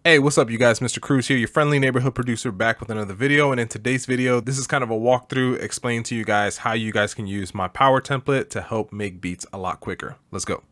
Hey, what's up you guys? Mr. Cruz here, your friendly neighborhood producer, back with another video. And in today's video, this is kind of a walkthrough explaining to you guys how you guys can use my power template to help make beats a lot quicker. Let's go.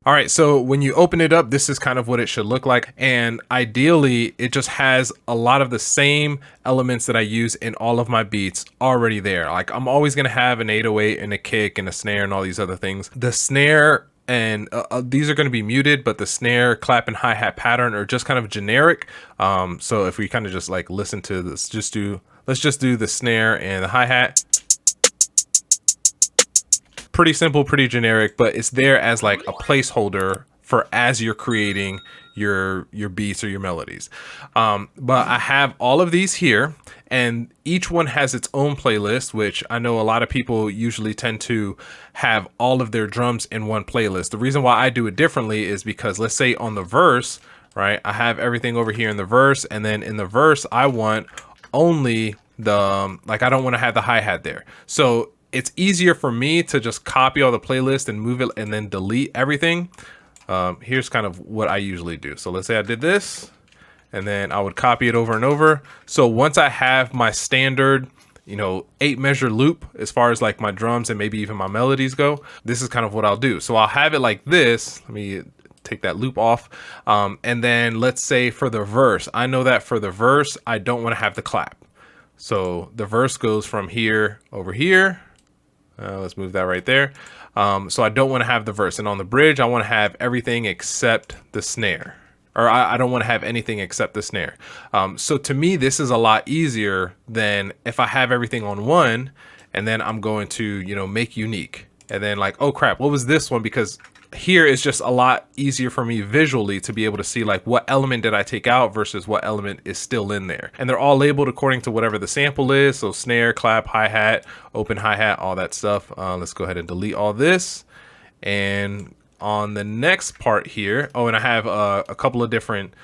All right, so when you open it up, this is kind of what it should look like. And ideally, it just has a lot of the same elements that I use in all of my beats already there. Like I'm always gonna have an 808 and a kick and a snare and all these other things. The snare and these are going to be muted, but the snare, clap, and hi-hat pattern are just kind of generic. So if we kind of just like listen to this, let's just do the snare and the hi-hat. Pretty simple, pretty generic, but it's there as like a placeholder for as you're creating your beats or your melodies. But I have all of these here, and each one has its own playlist, which I know a lot of people usually tend to have all of their drums in one playlist. The reason why I do it differently is because, let's say on the verse, right, I have everything over here in the verse, and then in the verse I want only the I don't want to have the hi-hat there. So it's easier for me to just copy all the playlist and move it and then delete everything. Here's kind of what I usually do. So let's say I did this, and then I would copy it over and over. So once I have my standard, 8 measure loop, as far as like my drums and maybe even my melodies go, this is kind of what I'll do. So I'll have it like this. Let me take that loop off. And then let's say for the verse, I know that for the verse, I don't want to have the clap. So the verse goes from here over here. Let's move that right there. So I don't want to have the verse, and on the bridge I want to have everything except the snare, or I don't want to have anything except the snare. So to me this is a lot easier than if I have everything on one and then I'm going to make unique, and then like, oh crap, what was this one? Because here is just a lot easier for me visually to be able to see like what element did I take out versus what element is still in there. And they're all labeled according to whatever the sample is. So snare, clap, hi-hat, open hi-hat, all that stuff. Let's go ahead and delete all this. And on the next part here, oh, and I have a couple of different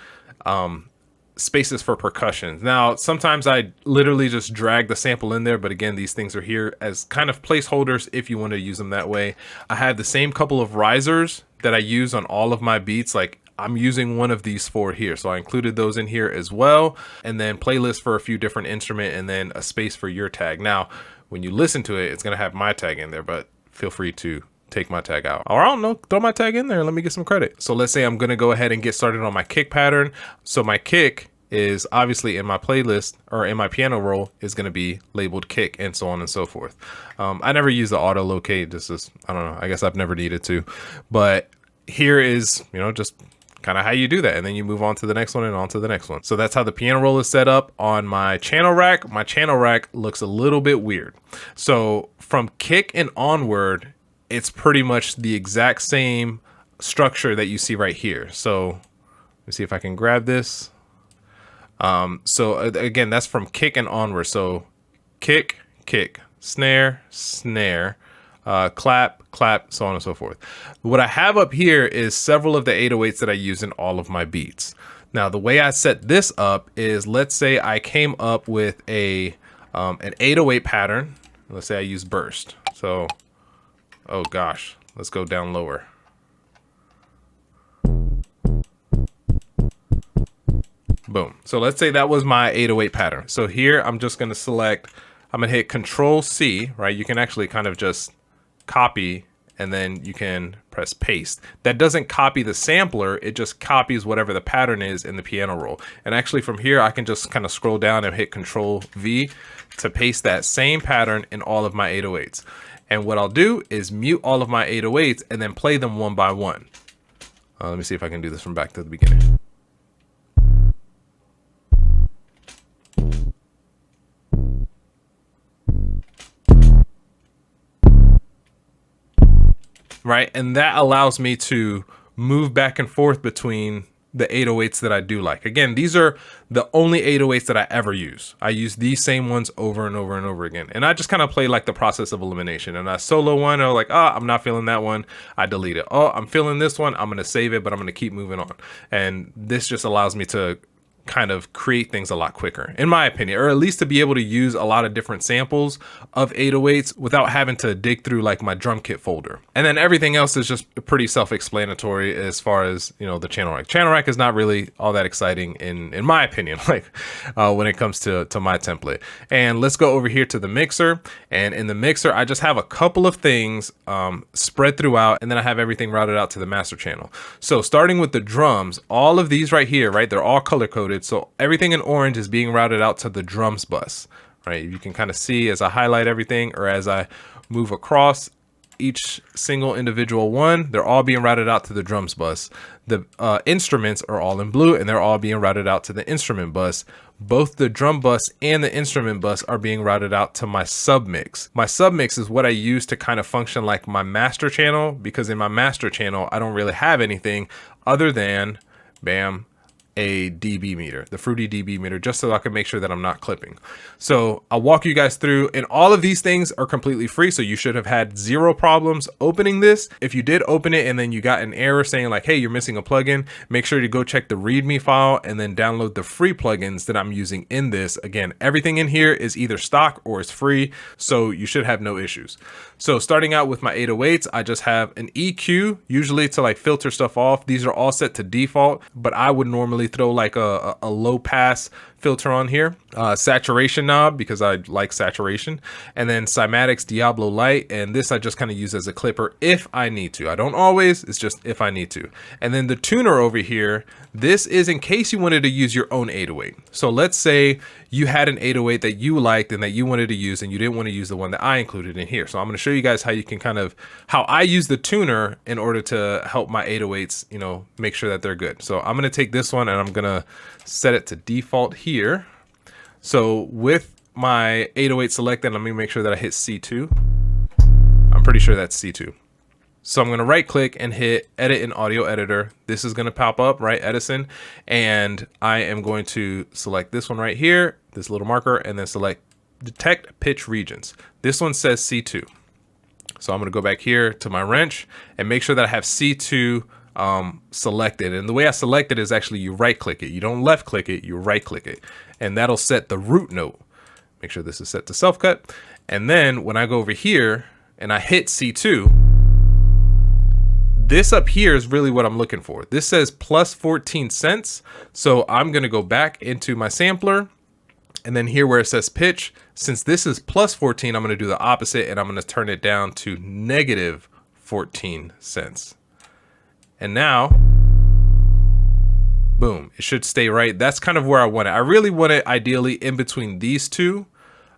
spaces for percussion. Now, sometimes I literally just drag the sample in there, but again, these things are here as kind of placeholders if you want to use them that way. I have the same couple of risers that I use on all of my beats. Like I'm using one of these 4 here, so I included those in here as well. And then playlist for a few different instruments, and then a space for your tag. Now, when you listen to it, it's going to have my tag in there, but feel free to take my tag out, or I don't know, throw my tag in there and let me get some credit. So let's say I'm going to go ahead and get started on my kick pattern. So my kick is obviously in my playlist, or in my piano roll is going to be labeled kick, and so on and so forth. I never use the auto locate, just as, I don't know, I guess I've never needed to, but here is, just kind of how you do that. And then you move on to the next one and on to the next one. So that's how the piano roll is set up on my channel rack. My channel rack looks a little bit weird. So from kick and onward, it's pretty much the exact same structure that you see right here. So let me see if I can grab this. So again, that's from kick and onward. So kick, kick, snare, snare, clap, clap, so on and so forth. What I have up here is several of the 808s that I use in all of my beats. Now, the way I set this up is, let's say I came up with an 808 pattern. Let's say I use burst. So, oh gosh, let's go down lower. Boom. So let's say that was my 808 pattern. So here I'm just going to select, I'm going to hit Control C, right? You can actually kind of just copy, and then you can press paste. That doesn't copy the sampler, it just copies whatever the pattern is in the piano roll. And actually from here I can just kind of scroll down and hit Control V to paste that same pattern in all of my 808s. And what I'll do is mute all of my 808s and then play them one by one. Let me see if I can do this from back to the beginning. Right, and that allows me to move back and forth between the 808s that I do like. Again, these are the only 808s that I ever use. I use these same ones over and over and over again. And I just kind of play like the process of elimination. And I solo one, I'm like, oh, I'm not feeling that one, I delete it. Oh, I'm feeling this one, I'm going to save it, but I'm going to keep moving on. And this just allows me to kind of create things a lot quicker, in my opinion, or at least to be able to use a lot of different samples of 808s without having to dig through like my drum kit folder. And then everything else is just pretty self-explanatory as far as, you know, the channel rack. Channel rack is not really all that exciting in my opinion, like when it comes to my template. And let's go over here to the mixer. And in the mixer, I just have a couple of things spread throughout, and then I have everything routed out to the master channel. So starting with the drums, all of these right here, right, they're all color coded. So everything in orange is being routed out to the drums bus, right? You can kind of see as I highlight everything or as I move across each single individual one, they're all being routed out to the drums bus. The instruments are all in blue and they're all being routed out to the instrument bus. Both the drum bus and the instrument bus are being routed out to my submix. My submix is what I use to kind of function like my master channel, because in my master channel, I don't really have anything other than, bam, a dB meter, the Fruity dB meter, just so I can make sure that I'm not clipping. So I'll walk you guys through, and all of these things are completely free. So you should have had zero problems opening this. If you did open it and then you got an error saying like, hey, you're missing a plugin, make sure to go check the README file and then download the free plugins that I'm using in this. Again, everything in here is either stock or is free, so you should have no issues. So starting out with my 808s, I just have an EQ, usually to like filter stuff off. These are all set to default, but I would normally throw like a low pass filter on here, saturation knob because I like saturation, and then Cymatics Diablo Light, and this I just kind of use as a clipper if I need to. I don't always, it's just if I need to. And then the tuner over here, this is in case you wanted to use your own 808. So let's say you had an 808 that you liked and that you wanted to use and you didn't want to use the one that I included in here. So I'm going to show you guys how you can how I use the tuner in order to help my 808s, you know, make sure that they're good. So I'm going to take this one and I'm going to set it to default here. So with my 808 selected, let me make sure that I hit C2. I'm pretty sure that's C2. So I'm going to right click and hit edit in audio editor. This is going to pop up, right, Edison. And I am going to select this one right here, this little marker, and then select detect pitch regions. This one says C2. So I'm going to go back here to my wrench and make sure that I have C2 selected. And the way I select it is actually you right click it. You don't left click it, you right click it. And that'll set the root note. Make sure this is set to self cut. And then when I go over here and I hit C2, this up here is really what I'm looking for. This says plus 14 cents. So I'm going to go back into my sampler, and then here where it says pitch, since this is plus 14, I'm going to do the opposite and I'm going to turn it down to negative 14 cents. And now, boom, it should stay right. That's kind of where I want it. I really want it ideally in between these two.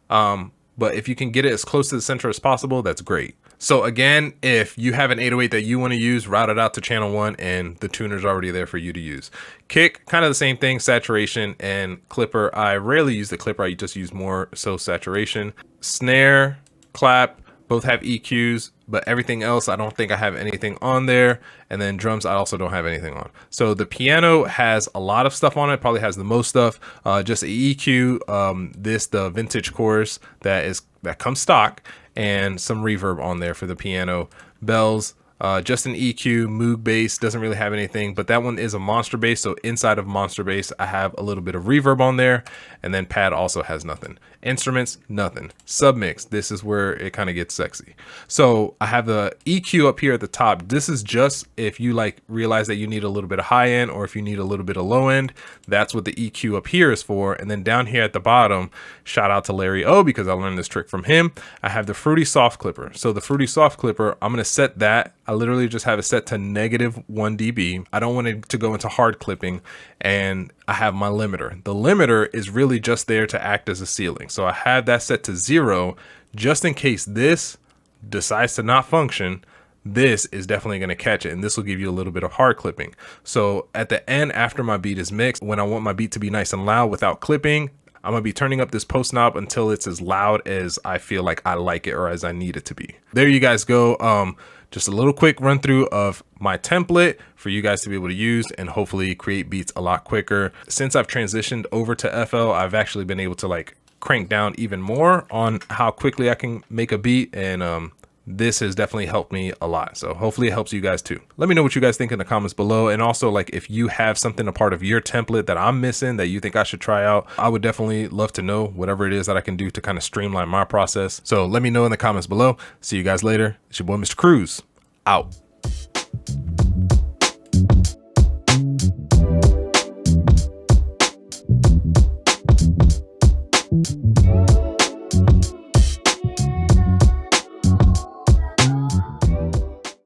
But if you can get it as close to the center as possible, that's great. So again, if you have an 808 that you want to use, route it out to channel 1 and the tuner's already there for you to use. Kick, kind of the same thing, saturation, and clipper. I rarely use the clipper, I just use more so saturation. Snare, clap, both have EQs, but everything else, I don't think I have anything on there. And then drums, I also don't have anything on. So the piano has a lot of stuff on it, probably has the most stuff. Just a EQ, the vintage chorus that comes stock, and some reverb on there for the piano. Bells, just an EQ. Moog bass doesn't really have anything, but that one is a monster bass. So inside of monster bass, I have a little bit of reverb on there, and then pad also has nothing. Instruments, nothing. Submix, this is where it kind of gets sexy. So I have the EQ up here at the top. This is just if you like realize that you need a little bit of high end or if you need a little bit of low end, that's what the EQ up here is for. And then down here at the bottom, shout out to Larry O because I learned this trick from him. I have the Fruity Soft Clipper. So the Fruity Soft Clipper, I'm going to set that. I literally just have it set to negative 1 dB. I don't want it to go into hard clipping, and I have my limiter. The limiter is really just there to act as a ceiling. So I have that set to 0 just in case this decides to not function. This is definitely going to catch it, and this will give you a little bit of hard clipping. So at the end, after my beat is mixed, when I want my beat to be nice and loud without clipping, I'm gonna be turning up this post knob until it's as loud as I feel like I like it or as I need it to be. There you guys go. Just a little quick run through of my template for you guys to be able to use and hopefully create beats a lot quicker. Since I've transitioned over to FL, I've actually been able to like crank down even more on how quickly I can make a beat, and this has definitely helped me a lot. So hopefully it helps you guys too. Let me know what you guys think in the comments below. And also, like, if you have something a part of your template that I'm missing that you think I should try out, I would definitely love to know whatever it is that I can do to kind of streamline my process. So let me know in the comments below. See you guys later. It's your boy, Mr. Cruz, out.